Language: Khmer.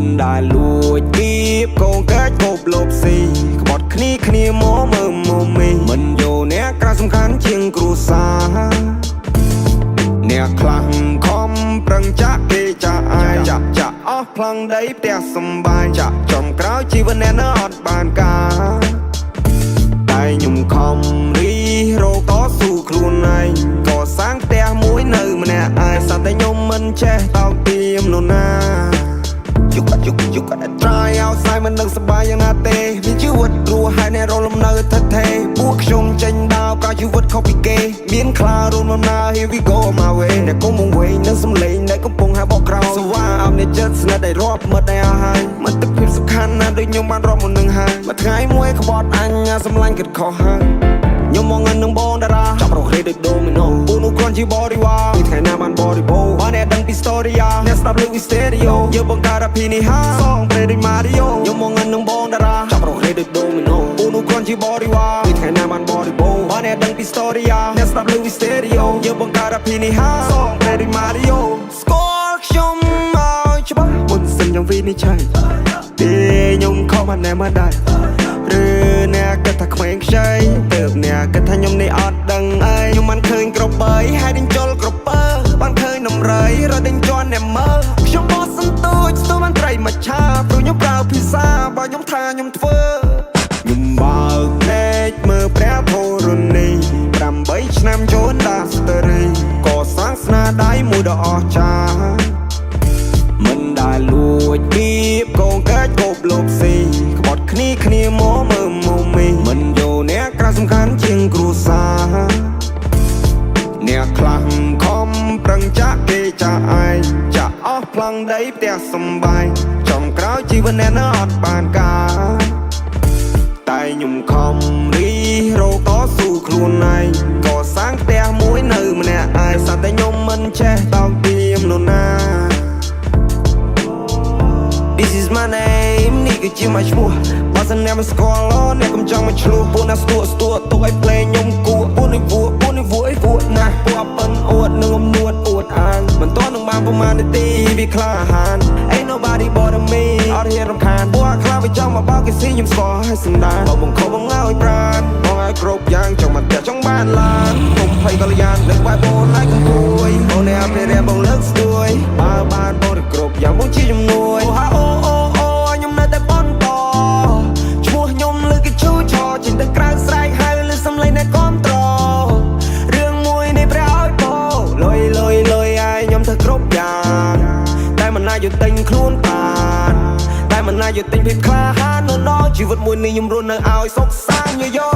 មិនដែលលួចគៀបកងកាច់គប់លបស៊ីក្បត់គ្នាមកមើលមកមីមិនយកអ្នកក្រៅសំខាន់ជាងគ្រួសារអ្នកខ្លាំងខំប្រឹងចាក់គេចាក់អាយចាក់អស់ផ្លង់ដីផ្ទះសំបាយចាក់ចំក្រោយជីវិតអ្នកនៅអត់បានការតែខ្ញុំខំរីរោតស៊ូខ្លួនឯងក៏សាងផ្ទះមួយនៅម្នាក់ឯងសតែខ្ញុំមិនចេះតោកទាមនរណាយុគក៏តែ try outside មិននឹងសប្បាយយ៉ាងណាទេមានជីវិតរស់ហើយអ្នករលំនៅថិតថេរពួកខ្ញុំចេញដើរក៏ជីវិតខុសពីគេមានខ្លារួមដំណើរ here we go my way អ្នកកុំមកវិញនឹងសំឡេងដែលកំពុងហាបកក្រោយសវ៉ាអោបអ្នកចិត្តស្និទ្ធដែលរាប់មិត្តដែលអស់ហើយមិនទឹកភាពសំខាន់ណាស់ដូចខ្ញុំបានរាប់មុននឹងហើយមួយថ្ងៃមួយក្បត់អញសម្លាញ់គិតខុសហើយខ្ញុំមកងឹងនឹងបងតារាចាប់រកគ្នាដូចដូមីណូពូនោះគ្រាន់ជាបរិវារពីថ្ងៃណាបានបរិបូរបានអ្នកដឹងពី story អ្នកស្ដាប់លើ stereo យើងបង្កើតអភិនិហាសងព្រេដូច Mario ខ្ញុំមកងឹងនឹងបងតារាចាប់រកគ្នាដូចដូមីណូពូនោះគ្រាន់ជាបរិវារពីថ្ងៃណាបានបរិបូរបានអ្នកដឹងពី story អ្នកស្ដាប់លើ stereo យើងបង្កើតអភិនិហាសងព្រេដូច Mario ស្គាល់ខ្ញុំមកច្បាស់មុនសិនយ៉ាងវិនិច្ឆ័យទេខ្ញុំខំបានណែមកដែរឬអ្នកគិតថាក្មេងខ្ចីទើបអ្នកគិតថាខ្ញុំនេះអត់ដឹងអីខ្ញុំមិនឃើញក្របីហើយដេញជល់ក្រពើបានឃើញដំរីរត់ដេញជន់អ្នកមើលខ្ញុំបោះសន្ទូចស្ទូបានត្រីមកឆាព្រោះខ្ញុំប្រើភាសាបើខ្ញុំថាខ្ញុំធ្វើខ្ញុំបើកភ្នែកមើលព្រះធរណី8ឆ្នាំចូលដាស្តរីក៏សាងស្នាដៃមួយដ៏អស្ចារ្យមិនដែលលួចគៀបកងកាច់គប់លបស៊ីក្បត់គ្នាមកមើលមកមីមិនយកអ្នកក្រៅសំខាន់ជាងគ្រួសារអ្នកខ្លាំងខំប្រឹងចាក់គេចាក់ឯងចាក់អស់ផ្លង់ដីផ្ទះសំបាយចំក្រោយជីវិតអ្នកនៅអត់បានការតែខ្ញុំខំរីរោតស៊ូខ្លួនឯងក៏សាងផ្ទះមួយនៅម្នាក់ឯងសតែខ្ញុំមិនចេះតោកទាមនរណា This is my name នេះគឺជាមកឈ្មោះបើសិនអ្នកមិនស្គាល់អ្នកកុំចង់មកឆ្លោះពួកណាស្ទួទុកឲ្យភ្លេងខ្ញុំគួរពួកនេះវួណាស់ពួកប៉ិនអួតនឹងអំនួតអួតអាងមិនទាន់នឹងបានប្រមាណនាទីវាក្លាហាន Ain't nobody but me អត់ហ៊ានរំខានពួកខ្លាវាចង់មកបោកគេស៊ីខ្ញុំស្គាល់ឲ្យសណ្ដានបងខំបងឲ្យប្រានបងឲ្យគ្រប់យ៉ាងចង់មកផ្ទះចង់បានឡានកុំភ័យកល្យានលើកវាយបងឲ្យកំពួយបងអ្នកព្រះរាមបងលើកស្ទួយបើបានបងទៅគ្រប់យ៉ាងបងជាជំនួយខ្ញុំនៅតែបន្តឈ្មោះខ្ញុំលើកជូឆោចេញទៅក្រៅស្រែកហៅលើសំឡេងអ្នកគាំទ្ររឿងមួយនេះព្រះឲ្យពោលុយឲ្យខ្ញុំធ្វើគ្រប់យ៉ាងតែមិនណាយកទិញខ្លួនបានតែមិនណាយកទិញភាពក្លាហាននៅដល់ជីវិតមួយនេះខ្ញុំរស់នៅឲ្យសុខសាន្តយោ